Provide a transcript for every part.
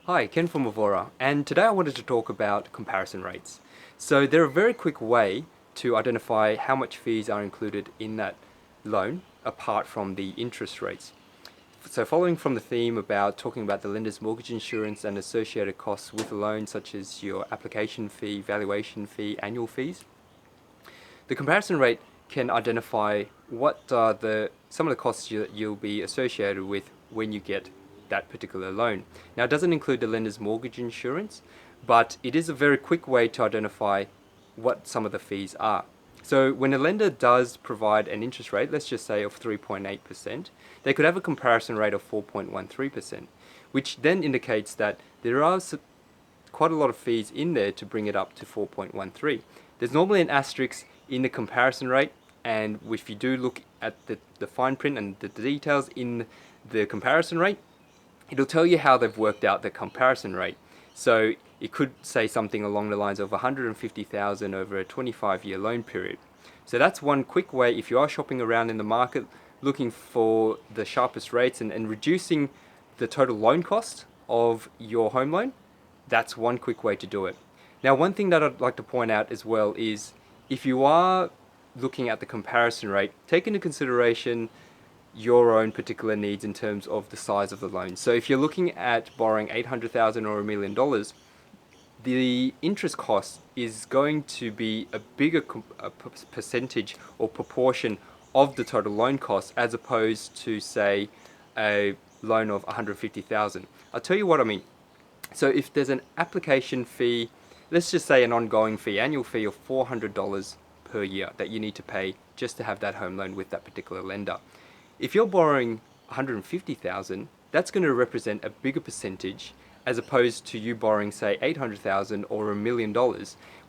Hi, Ken from Avvora, and today I wanted to talk about comparison rates. So they're a very quick way to identify how much fees are included in that loan apart from the interest rates. So following from the theme about talking about the lender's mortgage insurance and associated costs with a loan, such as your application fee, valuation fee, annual fees, the comparison rate can identify what are some of the costs you'll be associated with when you get that particular loan. Now, it doesn't include the lender's mortgage insurance, but it is a very quick way to identify what some of the fees are. So when a lender does provide an interest rate, let's just say of 3.8%, they could have a comparison rate of 4.13%, which then indicates that there are quite a lot of fees in there to bring it up to 4.13. There's normally an asterisk in the comparison rate, and if you do look at the fine print and the details in the comparison rate, it'll tell you how they've worked out the comparison rate. So it could say something along the lines of 150,000 over a 25-year loan period. So that's one quick way if you are shopping around in the market looking for the sharpest rates and reducing the total loan cost of your home loan. That's one quick way to do it. Now, one thing that I'd like to point out as well is if you are looking at the comparison rate, take into consideration your own particular needs in terms of the size of the loan. So if you're looking at borrowing 800,000 or $1 million, the interest cost is going to be a bigger percentage or proportion of the total loan cost as opposed to, say, a loan of 150,000. I'll tell you what I mean. So if there's an application fee, let's just say an ongoing fee, annual fee of $400 per year that you need to pay just to have that home loan with that particular lender. If you're borrowing 150,000, that's going to represent a bigger percentage as opposed to you borrowing, say, 800,000 or $1 million,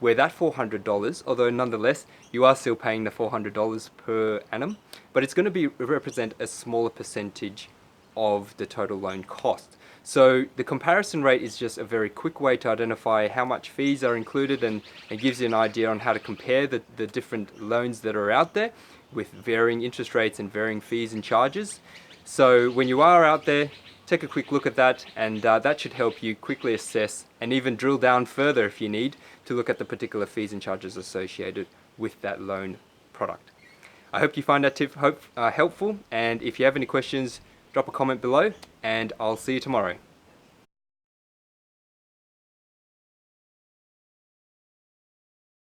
where that $400, although nonetheless you are still paying the $400 per annum, but it's going to represent a smaller percentage of the total loan cost. So the comparison rate is just a very quick way to identify how much fees are included and gives you an idea on how to compare the different loans that are out there with varying interest rates and varying fees and charges. So when you are out there, take a quick look at that, and that should help you quickly assess and even drill down further if you need to look at the particular fees and charges associated with that loan product. I hope you find that tip helpful, and if you have any questions, drop a comment below, and I'll see you tomorrow.